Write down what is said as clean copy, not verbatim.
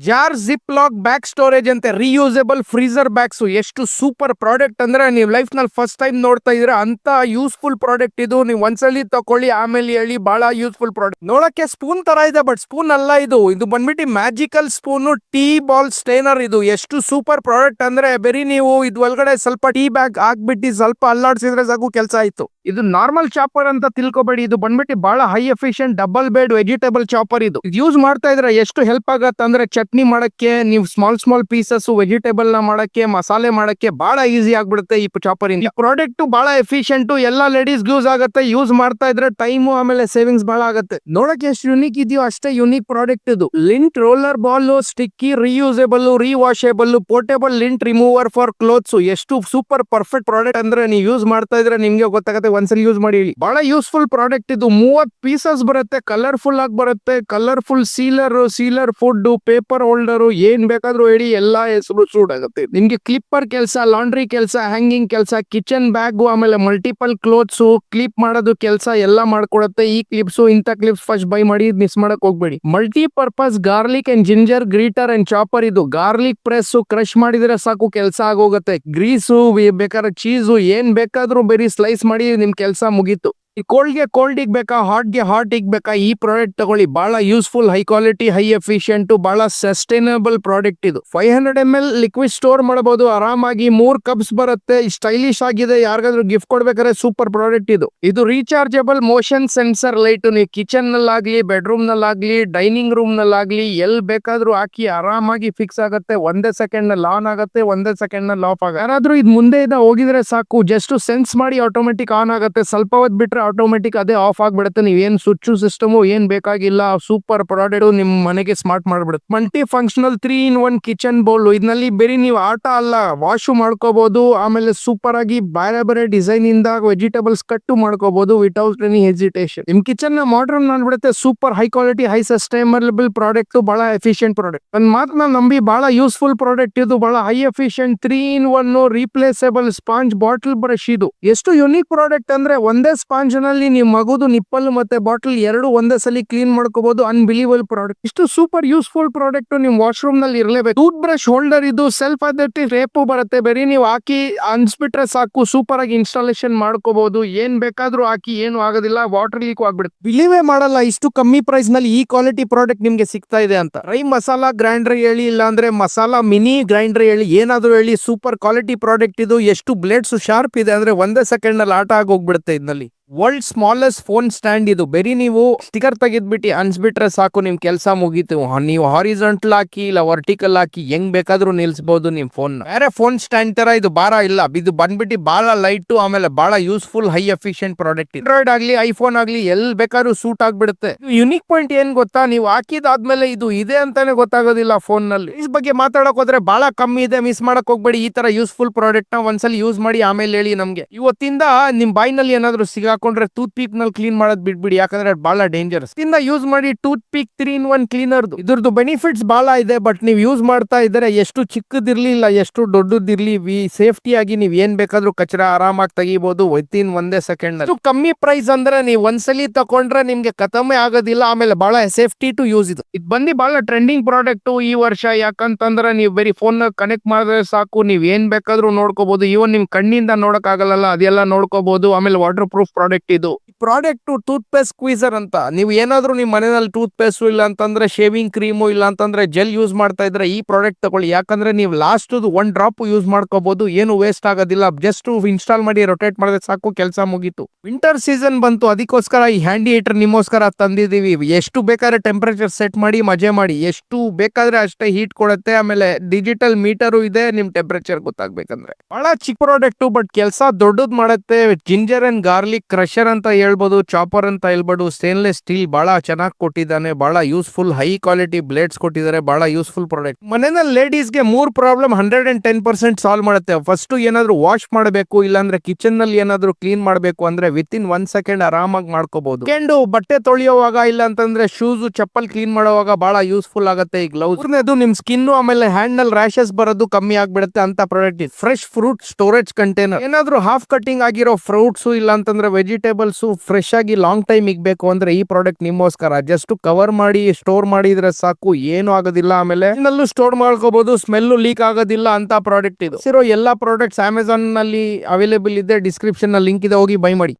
Jar zip lock back storage ಅಂತೆ reusable freezer bags ಎಷ್ಟು super product ಅಂದ್ರೆ ನೀವು ಲೈಫ್ ನಲ್ಲಿ ಫಸ್ಟ್ ಟೈಮ್ ನೋಡ್ತಾ ಇದೀರಾ ಅಂತ ಯೂಸ್ಫುಲ್ ಪ್ರಾಡಕ್ಟ್ ಇದು. ನೀವು ಒಂದ್ಸಲಿ ತಕೊಳ್ಳಿ ಆಮೇಲೆ ಹೇಳಿ ಬಹಳ ಯೂಸ್ಫುಲ್ ಪ್ರಾಡಕ್ಟ್. ನೋಡಕ್ಕೆ ಸ್ಪೂನ್ ತರ ಇದೆ ಬಟ್ ಸ್ಪೂನ್ ಅಲ್ಲ ಇದು. ಇದು ಬಂದ್ಬಿಟ್ಟು ಮ್ಯಾಜಿಕಲ್ ಸ್ಪೂನ್ ಟೀ ಬಾಲ್ ಸ್ಟೇನರ್. ಇದು ಎಷ್ಟು ಸೂಪರ್ ಪ್ರಾಡಕ್ಟ್ ಅಂದ್ರೆ ಬರೀ ನೀವು ಇದು ಒಳಗಡೆ ಸ್ವಲ್ಪ ಟೀ ಬ್ಯಾಗ್ ಹಾಕ್ಬಿಟ್ಟು ಸ್ವಲ್ಪ ಅಲ್ಲಾಡ್ಸಿದ್ರೆ ಸಾಕು ಕೆಲಸ ಆಯ್ತು. ಇದು ನಾರ್ಮಲ್ ಚಾಪರ್ ಅಂತ ತಿಳ್ಕೊಬೇಡಿ. ಇದು ಬಂದ್ಬಿಟ್ಟು ಬಹಳ high efficient double blade vegetable chopper. ಇದು ಯೂಸ್ ಮಾಡ್ತಾ ಇದ್ರೆ ಎಷ್ಟು ಹೆಲ್ಪ್ ಆಗತ್ತೆ ಅಂದ್ರೆ ಚಟ್ನಿ ಮಾಡಕ್ಕೆ, ನೀವು ಸ್ಮಾಲ್ ಪೀಸಸ್ ವೆಜಿಟೇಬಲ್ ನ ಮಾಡಕ್ಕೆ, ಮಸಾಲೆ ಮಾಡಕ್ಕೆ ಬಹಳ ಈಸಿ ಆಗ್ಬಿಡುತ್ತೆ ಈ ಚಾಪರ್ ಇಂದ. ಈ ಪ್ರಾಡಕ್ಟ್ ಬಹಳ ಎಫಿಷಿಯಂಟ್, ಎಲ್ಲಾ ಲೇಡೀಸ್ ಯೂಸ್ ಆಗುತ್ತೆ. ಯೂಸ್ ಮಾಡ್ತಾ ಇದ್ರೆ ಟೈಮ್ ಆಮೇಲೆ ಸೇವಿಂಗ್ಸ್ ಬಹಳ ಆಗುತ್ತೆ. ನೋಡಕ್ಕೆ ಎಷ್ಟು ಯುನಿಕ್ ಇದೆಯೋ ಅಷ್ಟೇ ಯುನಿಕ್ ಪ್ರಾಡಕ್ಟ್ ಇದು. Lint roller ball, sticky, reusable, rewashable, portable lint remover for clothes. ಎಷ್ಟು ಸೂಪರ್ ಪರ್ಫೆಕ್ಟ್ ಪ್ರಾಡಕ್ಟ್ ಅಂದ್ರೆ ನೀವು ಯೂಸ್ ಮಾಡ್ತಾ ಇದ್ರೆ ನಿಮ್ಗೆ ಗೊತ್ತಾಗುತ್ತೆ. ಒಂದ್ಸಲಿ ಯೂಸ್ ಮಾಡಿ ಬಹಳ ಯೂಸ್ಫುಲ್ ಪ್ರಾಡಕ್ಟ್ ಇದು. 30 ಪೀಸಸ್ ಬರುತ್ತೆ, ಕಲರ್ಫುಲ್ ಆಗಿ ಬರುತ್ತೆ. Colourful sealer food, paper holder, ಏನ್ ಬೇಕಾದ್ರೂ ಹೇಳಿ ಎಲ್ಲಾ ಹೆಸರು ಸೂಟ್ ಆಗುತ್ತೆ. ನಿಮ್ಗೆ ಕ್ಲಿಪ್ಪರ್ ಕೆಲಸ, ಲಾಂಡ್ರಿ ಕೆಲಸ, ಹ್ಯಾಂಗಿಂಗ್ ಕೆಲಸ, ಕಿಚನ್ ಬ್ಯಾಗ್, ಆಮೇಲೆ ಮಲ್ಟಿಪಲ್ ಕ್ಲೋತ್ಸ್ ಕ್ಲಿಪ್ ಮಾಡೋದು ಕೆಲಸ ಎಲ್ಲ ಮಾಡ್ಕೊಡುತ್ತೆ. ಈ ಕ್ಲಿಪ್ಸ್ ಇಂತ ಕ್ಲಿಪ್ಸ್ ಫಸ್ಟ್ ಬೈ ಮಾಡಿ ಮಿಸ್ ಮಾಡಕ್ ಹೋಗ್ಬೇಡಿ. Multi purpose garlic and ginger greater and chopper. ಇದು ಗಾರ್ಲಿಕ್ ಪ್ರೆಸ್ ಕ್ರಶ್ ಮಾಡಿದ್ರೆ ಸಾಕು ಕೆಲಸ ಆಗೋಗುತ್ತೆ. ಗ್ರೀಸು ಬೇಕಾದ್ರೆ ಚೀಸು ಏನ್ ಬೇಕಾದ್ರೂ ಬರೀ ಸ್ಲೈಸ್ ಮಾಡಿ ನಿಮ್ ಕೆಲಸ ಮುಗೀತು. ಈ ಕೋಲ್ಡ್ಗೆ ಕೋಲ್ಡ್ ಬೇಕಾ, ಹಾಟ್ಗೆ ಹಾಟ್ ಬೇಕಾ, ಈ ಪ್ರಾಡಕ್ಟ್ ತಗೊಳ್ಳಿ. ಬಹಳ useful, high quality, high efficient, ಬಹಳ ಸಸ್ಟೈನಬಲ್ ಪ್ರಾಡಕ್ಟ್ ಇದು. 500 ml ಲಿಕ್ವಿಡ್ ಸ್ಟೋರ್ ಮಾಡಬಹುದು ಆರಾಮಾಗಿ. 3 ಕಪ್ಸ್ ಬರುತ್ತೆ. ಸ್ಟೈಲಿಶ್ ಆಗಿದೆ, ಯಾರಿಗಾದ್ರೂ ಗಿಫ್ಟ್ ಕೊಡ್ಬೇಕಾದ್ರೆ ಸೂಪರ್ ಪ್ರಾಡಕ್ಟ್ ಇದು. ಇದು ರೀಚಾರ್ಜಬಲ್ ಮೋಷನ್ ಸೆನ್ಸರ್ ಲೈಟ್. ನೀವು ಕಿಚನ್ ನಲ್ಲಾಗ್ಲಿ, ಬೆಡ್ರೂಮ್ ನಲ್ಲಾಗ್ಲಿ, ಡೈನಿಂಗ್ ರೂಮ್ ನಲ್ಲಾಗ್ಲಿ ಎಲ್ ಬೇಕಾದ್ರೂ ಹಾಕಿ ಆರಾಮಾಗಿ ಫಿಕ್ಸ್ ಆಗುತ್ತೆ. ಒಂದೇ ಸೆಕೆಂಡ್ ನಲ್ಲಿ ಆನ್ ಆಗುತ್ತೆ, ಒಂದೇ ಸೆಕೆಂಡ್ ನಲ್ಲಿ ಆಫ್ ಆಗುತ್ತೆ. ಯಾರಾದ್ರೂ ಇದು ಮುಂದೆ ಹೋಗಿದ್ರೆ ಸಾಕು, ಜಸ್ಟ್ ಸೆನ್ಸ್ ಮಾಡಿ ಆಟೋಮೆಟಿಕ್ ಆನ್ ಆಗುತ್ತೆ. ಸ್ವಲ್ಪ ಹೊತ್ತು ಬಿಟ್ರೆ ಆಟೋಮೆಟಿಕ್ ಅದೇ ಆಫ್ ಆಗ್ಬಿಡುತ್ತೆ. ನೀವೇನ್ ಸ್ವಿಚ್ ಸಿಸ್ಟಮ್ ಏನ್ ಬೇಕಾಗಿಲ್ಲ. ಸೂಪರ್ ಪ್ರಾಡಕ್ಟ್, ನಿಮ್ ಮನೆಗೆ ಸ್ಮಾರ್ಟ್ ಮಾಡ್ಬಿಡುತ್ತೆ. Multi functional 3-in-1 kitchen bowl. ಇದರಲ್ಲಿ ಬೇರೆ ನೀವು ಆಟ ಅಲ್ಲ, ವಾಶ್ ಮಾಡ್ಕೋಬಹುದು. ಆಮೇಲೆ ಸೂಪರ್ ಆಗಿ ಬೇರೆ ಡಿಸೈನ್ ಇಂದ ವೆಜಿಟೇಬಲ್ಸ್ ಕಟ್ ಮಾಡ್ಕೋಬಹುದು ವಿತೌಟ್ ಎನಿ ಹೆಸಿಟೇಷನ್. ನಿಮ್ ಕಿಚನ್ ನ ಮಾಡರ್ನ್ ಮಾಡ್ಬಿಡುತ್ತೆ. Super high quality, high sustainable product, ಬಹಳ ಎಫಿಷಿಯಂಟ್ ಪ್ರಾಡಕ್ಟ್. ಒಂದ್ ಮಾತನ್ನ ನಂಬಿ, ಬಹಳ ಯೂಸ್ಫುಲ್ ಪ್ರಾಡಕ್ಟ್ ಇದು. ಬಹಳ high efficient 3-in-1 replaceable sponge bottle brush. ಇದು ಎಷ್ಟು ಯುನಿಕ್ ಪ್ರಾಡಕ್ಟ್ ಅಂದ್ರೆ ಒಂದೇ ಸ್ಪಾಂಜ್ ನಲ್ಲಿ ನೀವು ಮಗುದು ನಿಪ್ಪಲ್ ಮತ್ತೆ ಬಾಟಲ್ ಎರಡು ಒಂದೇ ಸಲ ಕ್ಲೀನ್ ಮಾಡ್ಕೋಬಹುದು. Unbelievable product. ಇಷ್ಟು ಸೂಪರ್ ಯೂಸ್ಫುಲ್ ಪ್ರಾಡಕ್ಟ್ ನಿಮ್ ವಾಶ್ರೂಮ್ ನಲ್ಲಿ ಇರಲೇಬೇಕು. Tooth brush holder. ಇದು ಸೆಲ್ಫ್ ಅಡಾಪ್ಟಿವ್ ರೇಪು ಬರುತ್ತೆ. ಬರೀ ನೀವು ಹಾಕಿ ಅನ್ಸ್ಬಿಟ್ರೆ ಸಾಕು, ಸೂಪರ್ ಆಗಿ ಇನ್ಸ್ಟಾಲೇಷನ್ ಮಾಡ್ಕೋಬಹುದು. ಏನ್ ಬೇಕಾದ್ರೂ ಹಾಕಿ, ಏನು ಆಗೋದಿಲ್ಲ, ವಾಟರ್ ಲೀಕ್ ಆಗ್ಬಿಡುತ್ತೆ. ಬಿಲೀವೇ ಮಾಡಲ್ಲ ಇಷ್ಟು ಕಮ್ಮಿ ಪ್ರೈಸ್ ನಲ್ಲಿ ಈ ಕ್ವಾಲಿಟಿ ಪ್ರಾಡಕ್ಟ್ ನಿಮ್ಗೆ ಸಿಗ್ತಾ ಇದೆ ಅಂತ. ಡ್ರೈ ಮಸಾಲಾ ಗ್ರೈಂಡರ್ ಹೇಳಿ, ಇಲ್ಲ ಅಂದ್ರೆ ಮಸಾಲಾ ಮಿನಿ ಗ್ರೈಂಡರ್ ಹೇಳಿ, ಏನಾದ್ರೂ ಹೇಳಿ, ಸೂಪರ್ ಕ್ವಾಲಿಟಿ ಪ್ರಾಡಕ್ಟ್ ಇದು. ಎಷ್ಟು ಬ್ಲೇಡ್ಸ್ ಶಾರ್ಪ್ ಇದೆ ಅಂದ್ರೆ ಒಂದೇ ಸೆಕೆಂಡ್ ನಲ್ಲಿ ಆಟ ಆಗಿ ಹೋಗ್ಬಿಡುತ್ತೆ ಇದರಲ್ಲಿ. World smallest phone stand. ಇದು ಬರೀ ನೀವು ಸ್ಟಿಕರ್ ತೆಗೆದ್ಬಿಟ್ಟು ಅನ್ಸ್ಬಿಟ್ರೆ ಸಾಕು, ನಿಮ್ ಕೆಲಸ ಮುಗೀತು. ನೀವು ಹಾರಿಜಾಂಟಲ್ ಹಾಕಿ ಇಲ್ಲ ವರ್ಟಿಕಲ್ ಹಾಕಿ ಹೆಂಗ್ ಬೇಕಾದ್ರೂ ನಿಲ್ಸಬಹುದು ನಿಮ್ ಫೋನ್. ಬೇರೆ ಫೋನ್ ಸ್ಟ್ಯಾಂಡ್ ತರ ಇದು ಭಾರ ಇಲ್ಲ. ಇದು ಬಂದ್ಬಿಟ್ಟು ಬಹಳ ಲೈಟ್, ಆಮೇಲೆ ಬಹಳ useful, high efficient product. Android ಆಗ್ಲಿ, ಐಫೋನ್ ಆಗ್ಲಿ, ಎಲ್ ಬೇಕಾದ್ರೂ ಸೂಟ್ ಆಗ್ಬಿಡುತ್ತೆ. ಯುನಿಕ್ ಪಾಯಿಂಟ್ ಏನ್ ಗೊತ್ತಾ, ನೀವು ಹಾಕಿದಾದ್ಮೇಲೆ ಇದು ಇದೆ ಅಂತಾನೆ ಗೊತ್ತಾಗೋದಿಲ್ಲ ಫೋನ್ ನಲ್ಲಿ. ಈ ಬಗ್ಗೆ ಮಾತಾಡಕ್ ಹೋದ್ರೆ ಬಹಳ ಕಮ್ಮಿ ಇದೆ, ಮಿಸ್ ಮಾಡಕ್ ಹೋಗ್ಬೇಡಿ. ಈ ತರ ಯೂಸ್ಫುಲ್ ಪ್ರಾಡಕ್ಟ್ ನ ಒಂದ್ಸಲಿ ಯೂಸ್ ಮಾಡಿ ಆಮೇಲೆ ಹೇಳಿ ನಮ್ಗೆ. ಇವತ್ತಿಂದ ನಿಮ್ ಬಾಯಿನಲ್ಲಿ ಏನಾದ್ರು ಸಿಗಾಕೊಂಡ್ರೆ ಟೂತ್ ಪೀಕ್ ನಲ್ಲಿ ಕ್ಲೀನ್ ಮಾಡೋದ್ ಬಿಟ್ಬಿಡಿ, ಯಾಕಂದ್ರೆ ಬಹಳ ಡೇಂಜರಸ್. ಇಂದ ಯೂಸ್ ಮಾಡಿ ಟೂತ್ ಪೀಕ್ 3-in-1 ಕ್ಲೀನರ್. ಇದ್ರದ್ದು ಬೆನಿಫಿಟ್ಸ್ ಬಹಳ ಇದೆ, ಬಟ್ ನೀವು ಯೂಸ್ ಮಾಡ್ತಾ ಇದ್ರೆ ಎಷ್ಟು ಚಿಕ್ಕದಿರ್ಲಿ ಇಲ್ಲ ಎಷ್ಟು ದೊಡ್ಡದಿರ್ಲಿ, ಸೇಫ್ಟಿ ಆಗಿ ನೀವ್ ಏನ್ ಬೇಕಾದ್ರೂ ಕಚರ ಆರಾಮಾಗಿ ತೆಗಿಬಹುದು ವಿತಿನ್ ಒಂದೇ ಸೆಕೆಂಡ್. ಕಮ್ಮಿ ಪ್ರೈಸ್ ಅಂದ್ರೆ ನೀವು ಒಂದ್ಸಲಿ ತಕೊಂಡ್ರೆ ನಿಮ್ಗೆ ಖತಮೆ ಆಗೋದಿಲ್ಲ. ಆಮೇಲೆ ಬಹಳ ಸೇಫ್ಟಿ ಟು ಯೂಸ್. ಇದು ಬಂದು ಬಹಳ ಟ್ರೆಂಡಿಂಗ್ ಪ್ರಾಡಕ್ಟ್ ಈ ವರ್ಷ. ಯಾಕಂತಂದ್ರೆ ನೀವು ಬರೀ ಫೋನ್ ಕನೆಕ್ಟ್ ಮಾಡಿದ್ರೆ ಸಾಕು, ನೀವ್ ಏನ್ ಬೇಕಾದ್ರೂ ನೋಡ್ಕೋಬಹುದು. ಇವನ್ ನಿಮ್ ಕಣ್ಣಿಂದ ನೋಡಕ್ ಆಗಲ್ಲ, ಅದೆಲ್ಲ ನೋಡ್ಕೋಬಹುದು. ಆಮೇಲೆ ವಾಟರ್ ಪ್ರೂಫ್ ಪ್ರಾಡಕ್ಟ್ ಇದು. ಪ್ರಾಡಕ್ಟ್ ಟೂತ್ ಪೇಸ್ಟ್ ಸ್ಕ್ವೀಸರ್ ಅಂತ. ನೀವು ಏನಾದ್ರೂ ನಿಮ್ ಮನೆಯಲ್ಲಿ ಟೂತ್ ಪೇಸ್ಟ್ ಇಲ್ಲ ಅಂತಂದ್ರೆ ಶೇವಿಂಗ್ ಕ್ರೀಮು ಇಲ್ಲ ಅಂತಂದ್ರೆ ಜೆಲ್ ಯೂಸ್ ಮಾಡ್ತಾ ಇದ್ರೆ ಈ ಪ್ರಾಡಕ್ಟ್ ತಗೊಳ್ಳಿ. ಯಾಕಂದ್ರೆ ನೀವು ಲಾಸ್ಟ್ 1 ಡ್ರಾಪ್ ಯೂಸ್ ಮಾಡ್ಕೋಬಹುದು, ಏನು ವೇಸ್ಟ್ ಆಗೋದಿಲ್ಲ. ಜಸ್ಟ್ ಇನ್ಸ್ಟಾಲ್ ಮಾಡಿ ರೊಟೇಟ್ ಮಾಡಿದ್ರೆ ಸಾಕು, ಕೆಲಸ ಮುಗೀತು. ವಿಂಟರ್ ಸೀಸನ್ ಬಂತು, ಅದಕ್ಕೋಸ್ಕರ ಈ ಹ್ಯಾಂಡಿ ಹೀಟರ್ ನಿಮ್ಮೋಸ್ಕರ ತಂದಿದೀವಿ. ಎಷ್ಟು ಬೇಕಾದ್ರೆ ಟೆಂಪರೇಚರ್ ಸೆಟ್ ಮಾಡಿ ಮಜೆ ಮಾಡಿ, ಎಷ್ಟು ಬೇಕಾದ್ರೆ ಅಷ್ಟೇ ಹೀಟ್ ಕೊಡುತ್ತೆ. ಆಮೇಲೆ ಡಿಜಿಟಲ್ ಮೀಟರು ಇದೆ, ನಿಮ್ ಟೆಂಪರೇಚರ್ ಗೊತ್ತಾಗ್ಬೇಕಂದ್ರೆ. ಬಹಳ ಚಿಕ್ಕ ಪ್ರಾಡಕ್ಟ್ ಬಟ್ ಕೆಲಸ ದೊಡ್ಡದ್ ಮಾಡುತ್ತೆ. ಜಿಂಜರ್ ಅಂಡ್ ಗಾರ್ಲಿಕ್ ಕ್ರಷರ್ ಅಂತ ಹೇಳ್ಬೋದು, ಚಾಪರ್ ಅಂತ ಹೇಳ್ಬೋದು. ಸ್ಟೇನ್ಲೆಸ್ ಸ್ಟೀಲ್ ಬಹಳ ಚೆನ್ನಾಗಿ ಕೊಟ್ಟಿದ್ದಾನೆ. ಬಹಳ ಯೂಸ್ಫುಲ್, ಹೈ ಕ್ವಾಲಿಟಿ ಬ್ಲೇಡ್ಸ್ ಕೊಟ್ಟಿದ್ದಾರೆ. ಬಹಳ ಯೂಸ್ಫುಲ್ ಪ್ರಾಡಕ್ಟ್. ಮನೆಯಲ್ಲಿ ಲೇಡೀಸ್ಗೆ 3 ಪ್ರಾಬ್ಲಮ್ 110% ಸಾಲ್ವ್ ಮಾಡುತ್ತೆ. ಫಸ್ಟ್ ಏನಾದ್ರು ವಾಶ್ ಮಾಡಬೇಕು, ಇಲ್ಲಾಂದ್ರೆ ಕಿಚನ್ ನಲ್ಲಿ ಏನಾದ್ರು ಕ್ಲೀನ್ ಮಾಡಬೇಕು ಅಂದ್ರೆ ವಿತಿನ್ 1 ಸೆಕೆಂಡ್ ಆರಾಮಾಗಿ ಮಾಡ್ಕೋಬಹುದು. ಸೆಕೆಂಡ್, ಬಟ್ಟೆ ತೊಳೆಯುವಾಗ ಇಲ್ಲ ಅಂತಂದ್ರೆ ಶೂಸ್ ಚಪ್ಪಲ್ ಕ್ಲೀನ್ ಮಾಡುವಾಗ ಬಹಳ ಯೂಸ್ಫುಲ್ ಆಗುತ್ತೆ ಈ ಗ್ಲೌಸ್. ನಿಮ್ ಸ್ಕಿನ್ ಆಮೇಲೆ ಹ್ಯಾಂಡ್ ನಲ್ಲಿ ರ್ಯಾಶಸ್ ಬರೋದು ಕಮ್ಮಿ ಆಗ್ಬಿಡುತ್ತೆ ಅಂತ product. Fresh fruit storage container. ಏನಾದ್ರು ಹಾಫ್ ಕಟಿಂಗ್ ಆಗಿರೋ ಫ್ರೂಟ್ಸ್ ಇಲ್ಲ ಅಂತಂದ್ರೆ ವೆಜ್ ವೆಜಿಟೇಬಲ್ಸ್ ಫ್ರೆಶ್ ಆಗಿ ಲಾಂಗ್ ಟೈಮ್ ಇಗ್ಬೇಕು ಅಂದ್ರೆ ಈ ಪ್ರಾಡಕ್ಟ್ ನಿಮ್ಮೋಸ್ಕರ. ಜಸ್ಟ್ ಕವರ್ ಮಾಡಿ ಸ್ಟೋರ್ ಮಾಡಿದ್ರೆ ಸಾಕು, ಏನು ಆಗೋದಿಲ್ಲ. ಆಮೇಲೆ ಸ್ಟೋರ್ ಮಾಡ್ಕೋಬಹುದು, ಸ್ಮೆಲ್ ಲೀಕ್ ಆಗೋದಿಲ್ಲ ಅಂತ ಪ್ರಾಡಕ್ಟ್ ಇದು. ಎಲ್ಲಾ ಪ್ರಾಡಕ್ಟ್ಸ್ ಅಮೆಝಾನ್ ನಲ್ಲಿ ಅವೈಲೇಬಲ್ ಇದೆ. ಡಿಸ್ಕ್ರಿಪ್ಷನ್ ನಲ್ಲಿ ಲಿಂಕ್ ಇದೆ, ಹೋಗಿ ಬೈ ಮಾಡಿ.